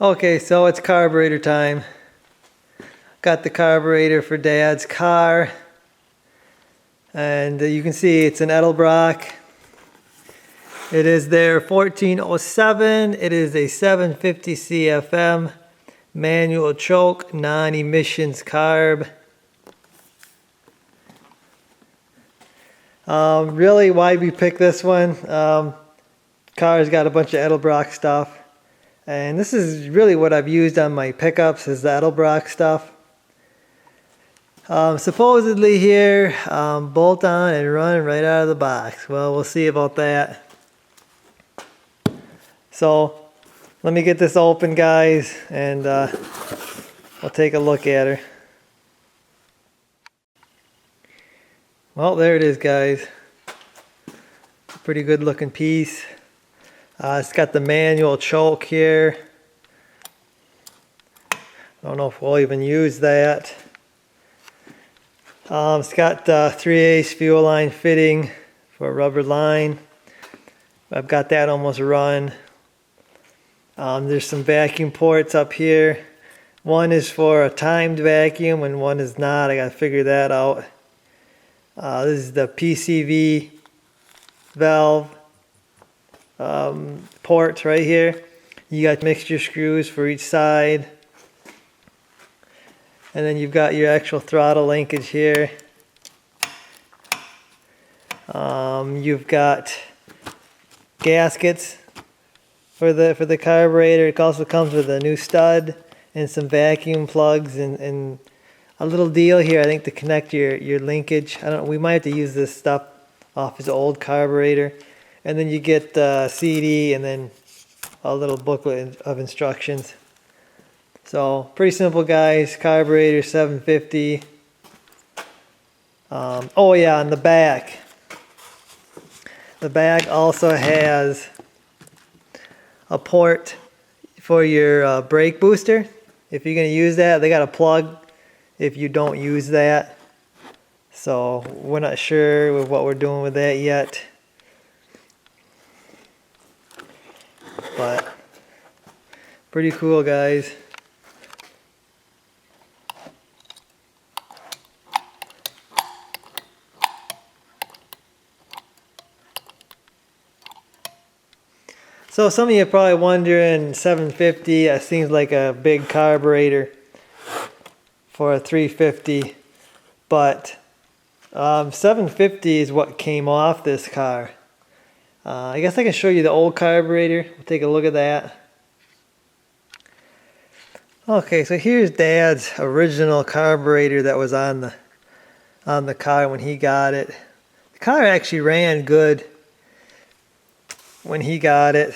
Okay, so it's carburetor time. Got the carburetor for Dad's car. And you can see it's an Edelbrock. It is their 1407. It is a 750 CFM manual choke, non-emissions carb. Really, why we picked this one? Car's got a bunch of Edelbrock stuff. And this is really what I've used on my pickups, is the Edelbrock stuff. Supposedly here, bolt on and run right out of the box. Well, we'll see about that. So, let me get this open, guys, and we'll take a look at her. Well, there it is, guys. Pretty good looking piece. It's got the manual choke here. I don't know if we'll even use that. It's got 3/8 fuel line fitting for a rubber line. I've got that almost run. There's some vacuum ports up here. One is for a timed vacuum and one is not. I gotta figure that out. This is the PCV valve ports right here. You got mixture screws for each side. And then you've got your actual throttle linkage here. You've got gaskets for the carburetor. It also comes with a new stud and some vacuum plugs and a little deal here, I think, to connect your linkage. I don't know, we might have to use this stuff off his old carburetor. And then you get the CD and then a little booklet of instructions. So pretty simple, guys. Carburetor 750. Oh yeah, on the back. The back also has a port for your brake booster. If you're going to use that, they got a plug if you don't use that. So we're not sure with what we're doing with that yet. But pretty cool, guys. So some of you are probably wondering, 750, it seems like a big carburetor for a 350, but 750 is what came off this car. I guess I can show you the old carburetor. We'll take a look at that. Okay, so here's Dad's original carburetor that was on the car when he got it. The car actually ran good when he got it.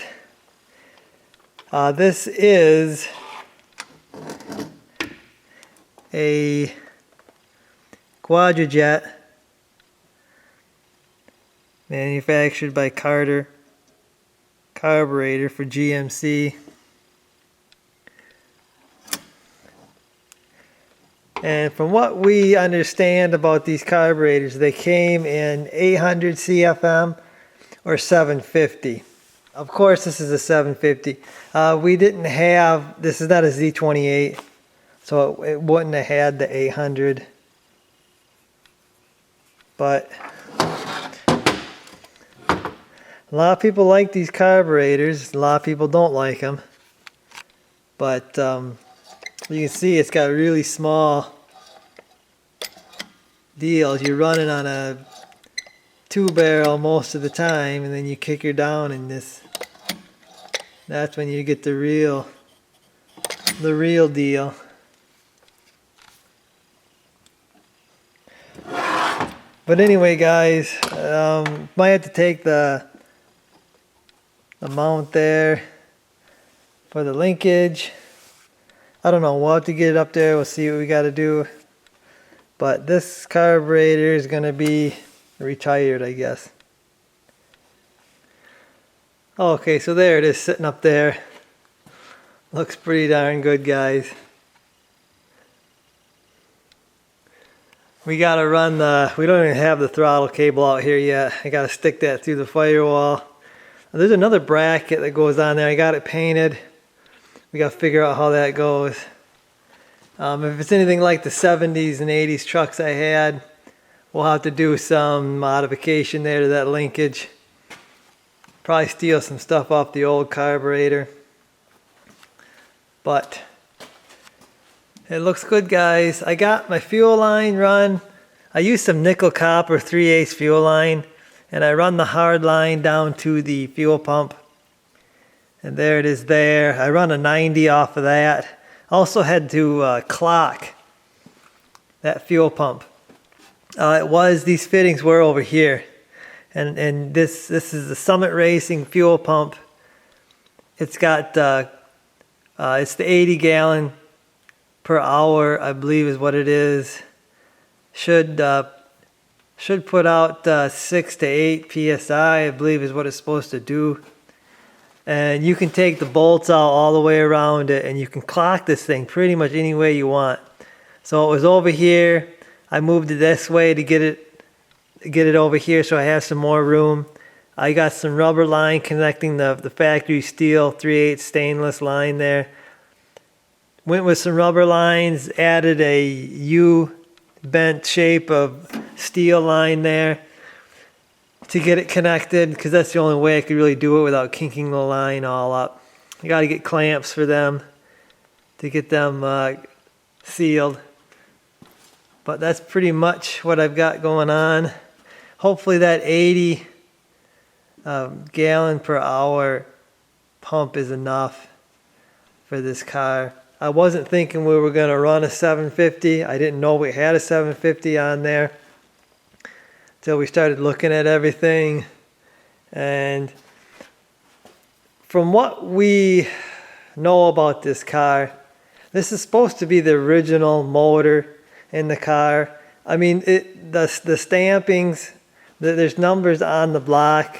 This is a Quadrajet manufactured by Carter carburetor for GMC. And from what we understand about these carburetors, they came in 800 CFM or 750. Of course, this is a 750. We didn't have, this is not a Z28, so it wouldn't have had the 800. But a lot of people like these carburetors. A lot of people don't like them. But you can see it's got really small deals. You're running on a 2-barrel most of the time, and then you kick her down in this. That's when you get the real deal. But anyway, guys, might have to take the mount there for the linkage. I don't know, we'll have to get it up there. We'll see what we got to do. But this carburetor is going to be retired, I guess. Okay, so there it is sitting up there. Looks pretty darn good, guys. We gotta run we don't even have the throttle cable out here yet. I gotta stick that through the firewall. There's another bracket that goes on there. I got it painted. We gotta figure out how that goes. If it's anything like the 70s and 80s trucks I had, we'll have to do some modification there to that linkage. Probably steal some stuff off the old carburetor. But it looks good, guys. I got my fuel line run. I used some nickel copper 3/8 fuel line, and I run the hard line down to the fuel pump. And there it is there. I run a 90 off of that. Also had to clock that fuel pump. These fittings were over here. And this is the Summit Racing fuel pump. It's got, it's the 80 gallon per hour, I believe is what it is. Should put out 6 to 8 psi, I believe is what it's supposed to do. And you can take the bolts out all the way around it, and you can clock this thing pretty much any way you want. So it was over here. I moved it this way to get it over here so I have some more room. I got some rubber line connecting the factory steel 3/8 stainless line there. Went with some rubber lines, added a U bent shape of steel line there to get it connected, because that's the only way I could really do it without kinking the line all up. You got to get clamps for them to get them sealed. But that's pretty much what I've got going on. Hopefully that 80 gallon per hour pump is enough for this car. I wasn't thinking we were going to run a 750. I didn't know we had a 750 on there till we started looking at everything. And from what we know about this car, this is supposed to be the original motor in the car. I mean, the stampings, there's numbers on the block,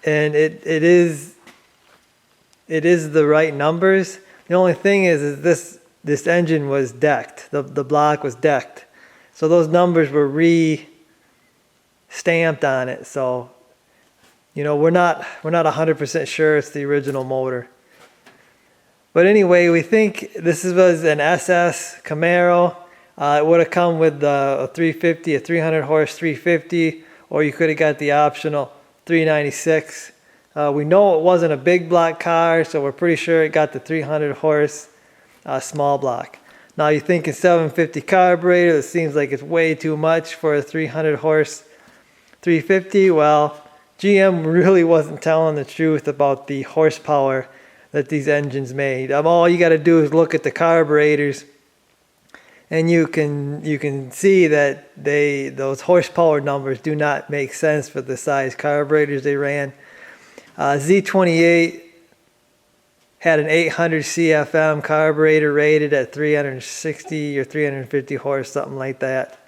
and it is the right numbers. The only thing is this engine was decked. The block was decked, so those numbers were stamped on it. So, you know, we're not 100% sure it's the original motor. But anyway, we think this was an SS Camaro. It would have come with a 350, a 300 horse 350, or you could have got the optional 396. We know it wasn't a big block car, so we're pretty sure it got the 300 horse small block. Now you think in 750 carburetor, it seems like it's way too much for a 300 horse 350. Well, GM really wasn't telling the truth about the horsepower that these engines made. All you got to do is look at the carburetors, and you can see that those horsepower numbers do not make sense for the size carburetors they ran. Z28 had an 800 CFM carburetor rated at 360 or 350 horse, something like that.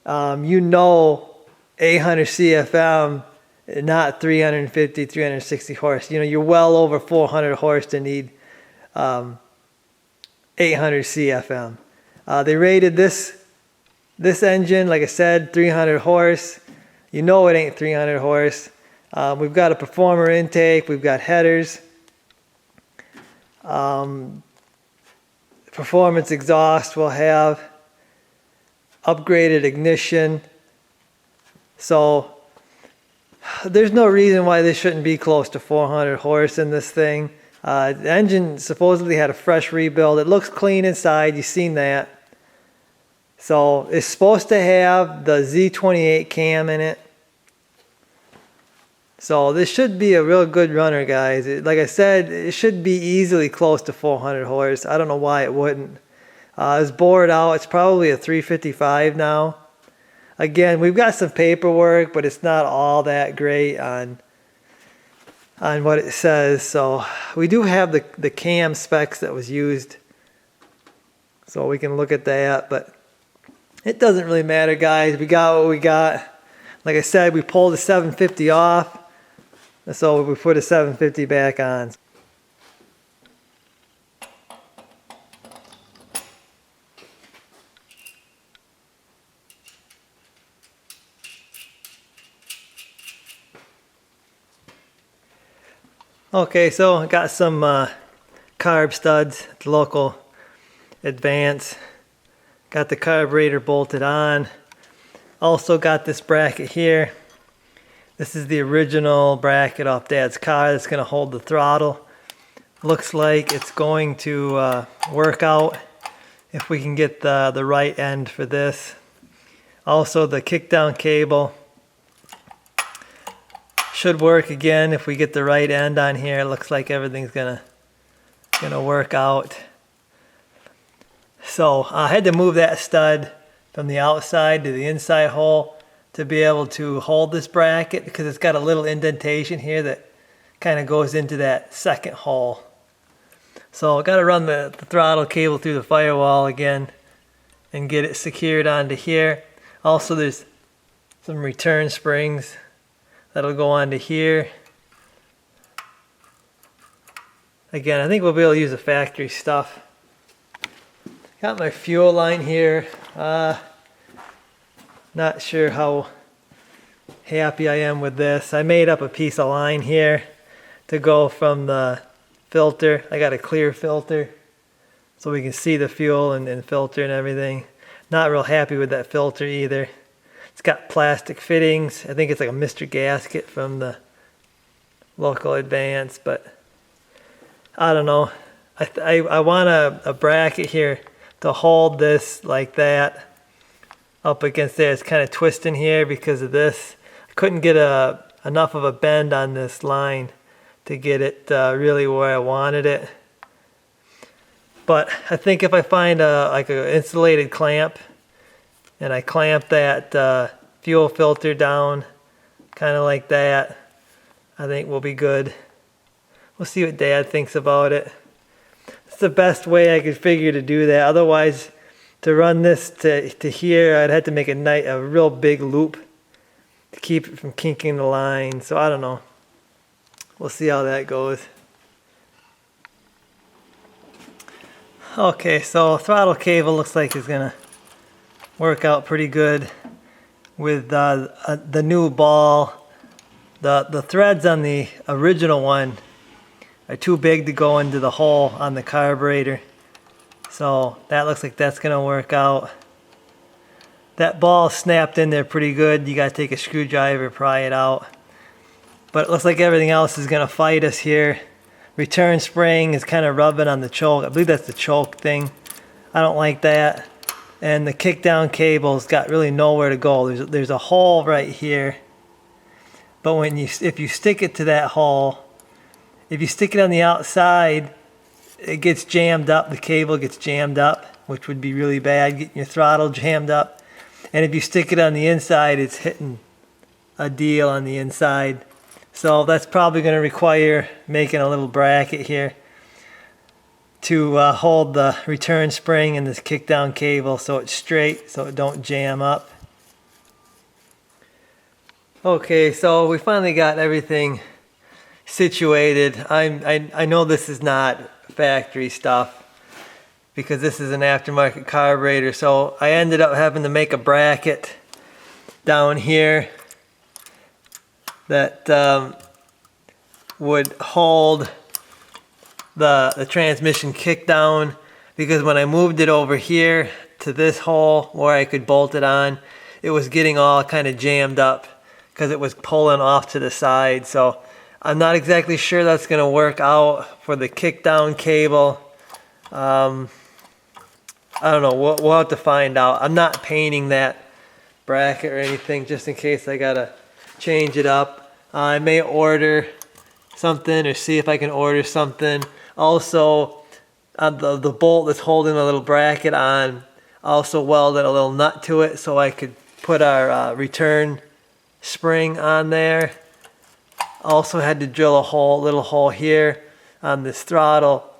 You know, 800 CFM, not 350, 360 horse. You know, you're well over 400 horse to need 800 CFM. They rated this engine, like I said, 300 horse. You know it ain't 300 horse. We've got a performer intake. We've got headers. Performance exhaust will have upgraded ignition. So there's no reason why this shouldn't be close to 400 horse in this thing. The engine supposedly had a fresh rebuild. It looks clean inside. You've seen that. So it's supposed to have the Z28 cam in it. So this should be a real good runner, guys. Like I said, it should be easily close to 400 horse. I don't know why it wouldn't. It's bored out. It's probably a 355 now. Again, we've got some paperwork, but it's not all that great on what it says. So we do have the cam specs that was used, so we can look at that. But it doesn't really matter, guys. We got what we got. Like I said, we pulled the 750 off, so we put a 750 back on. Okay, so I got some carb studs at the local Advance. Got the carburetor bolted on. Also got this bracket here. This is the original bracket off Dad's car that's going to hold the throttle. Looks like it's going to work out if we can get the right end for this. Also the kickdown cable should work again if we get the right end on here. It looks like everything's gonna work out. So I had to move that stud from the outside to the inside hole to be able to hold this bracket, because it's got a little indentation here that kind of goes into that second hole. So I got to run the throttle cable through the firewall again and get it secured onto here. Also there's some return springs that'll go onto here. Again, I think we'll be able to use the factory stuff. Got my fuel line here. Not sure how happy I am with this. I made up a piece of line here to go from the filter. I got a clear filter so we can see the fuel and filter and everything. Not real happy with that filter either. It's got plastic fittings. I think it's like a Mr. Gasket from the local Advance, but I don't know. I want a bracket here to hold this like that up against there. It's kind of twisting here because of this. I couldn't get enough of a bend on this line to get it really where I wanted it. But I think if I find like an insulated clamp and I clamp that fuel filter down kind of like that, I think we'll be good. We'll see what Dad thinks about it. It's the best way I could figure to do that. Otherwise, to run this to here, I'd have to make a real big loop to keep it from kinking the line. So I don't know. We'll see how that goes. Okay, so throttle cable looks like it's gonna work out pretty good with the new ball. The threads on the original one are too big to go into the hole on the carburetor. So that looks like that's gonna work out. That ball snapped in there pretty good. You gotta take a screwdriver, pry it out. But it looks like everything else is gonna fight us here. Return spring is kind of rubbing on the choke. I believe that's the choke thing. I don't like that. And the kickdown cable's got really nowhere to go. There's a hole right here. But if you stick it to that hole, if you stick it on the outside, it gets jammed up. The cable gets jammed up, which would be really bad, getting your throttle jammed up. And if you stick it on the inside, it's hitting a deal on the inside. So that's probably going to require making a little bracket here to hold the return spring and this kickdown cable so it's straight, so it don't jam up. Okay, so we finally got everything situated. I know this is not factory stuff because this is an aftermarket carburetor, so I ended up having to make a bracket down here that would hold the transmission kickdown, because when I moved it over here to this hole where I could bolt it on, it was getting all kind of jammed up because it was pulling off to the side. So I'm not exactly sure that's going to work out for the kickdown cable. I don't know. We'll have to find out. I'm not painting that bracket or anything just in case I got to change it up. I may order something or see if I can order something. Also, the bolt that's holding the little bracket on, also welded a little nut to it so I could put our return spring on there. Also had to drill a little hole here on this throttle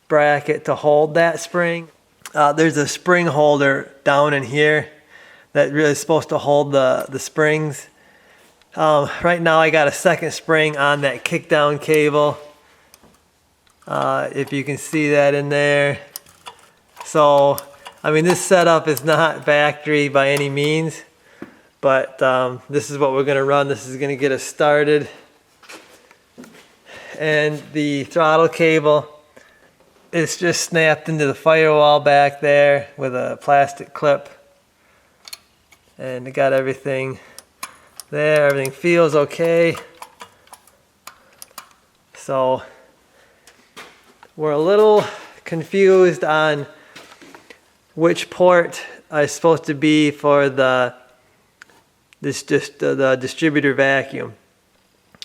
bracket to hold that spring. There's a spring holder down in here that really is supposed to hold the springs. Right now I got a second spring on that kickdown cable. If you can see that in there. So, I mean, this setup is not factory by any means, but this is what we're going to run. This is going to get us started. and the throttle cable is just snapped into the firewall back there with a plastic clip. And it got everything there, everything feels okay. So we're a little confused on which port is supposed to be for the distributor vacuum.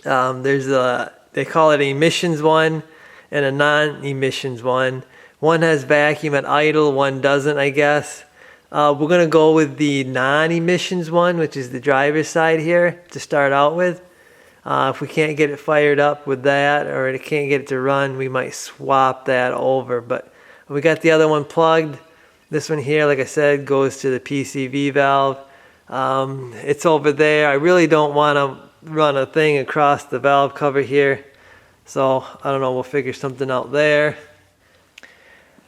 They call it emissions one and a non-emissions one. One has vacuum at idle, one doesn't, I guess. We're gonna go with the non-emissions one, which is the driver's side here to start out with. If we can't get it fired up with that, or it can't get it to run, we might swap that over. But we got the other one plugged. This one here, like I said, goes to the PCV valve. It's over there. I really don't want to run a thing across the valve cover here. So I don't know, we'll figure something out there.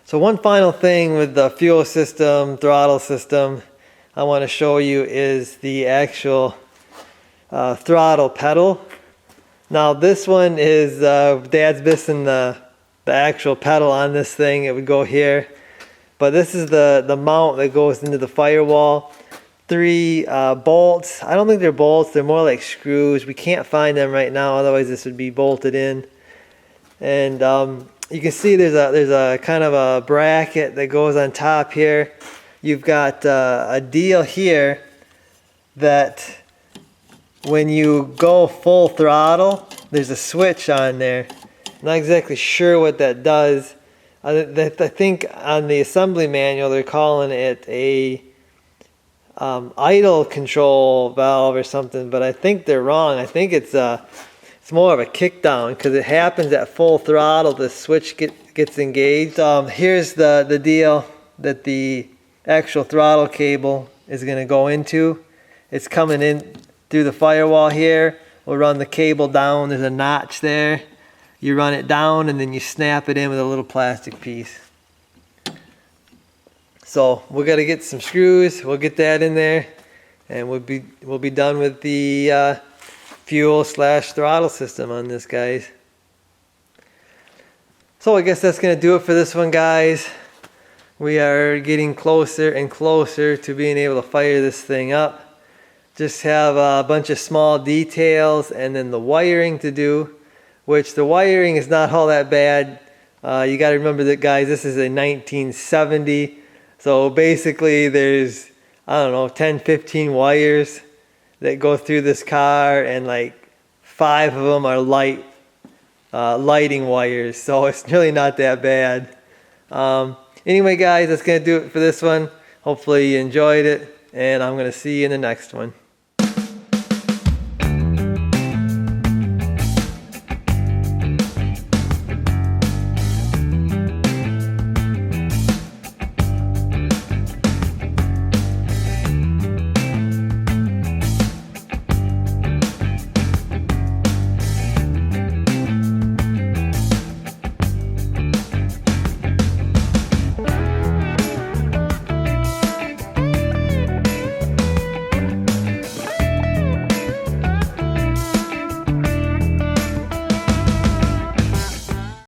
So one final thing with the fuel system, throttle system, I want to show you is the actual throttle pedal. Now this one is, Dad's missing the actual pedal on this thing. It would go here. But this is the mount that goes into the firewall. 3 bolts. I don't think they're bolts. They're more like screws. We can't find them right now. Otherwise this would be bolted in. And you can see there's a kind of a bracket that goes on top here. You've got a deal here that when you go full throttle, there's a switch on there. Not exactly sure what that does. I think on the assembly manual they're calling it a idle control valve or something, but I think they're wrong. I think it's more of a kick down because it happens at full throttle. The switch gets engaged. Here's the deal that the actual throttle cable is going to go into. It's coming in through the firewall here. We'll run the cable down. There's a notch there. You run it down and then you snap it in with a little plastic piece. So we're gonna get some screws. We'll get that in there, and we'll be done with the fuel / throttle system on this, guys. So I guess that's gonna do it for this one, guys. We are getting closer and closer to being able to fire this thing up. Just have a bunch of small details and then the wiring to do, which the wiring is not all that bad. You got to remember that, guys, this is a 1970. So basically there's, I don't know, 10, 15 wires that go through this car, and like 5 of them are lighting wires. So it's really not that bad. Anyway, guys, that's going to do it for this one. Hopefully you enjoyed it, and I'm going to see you in the next one.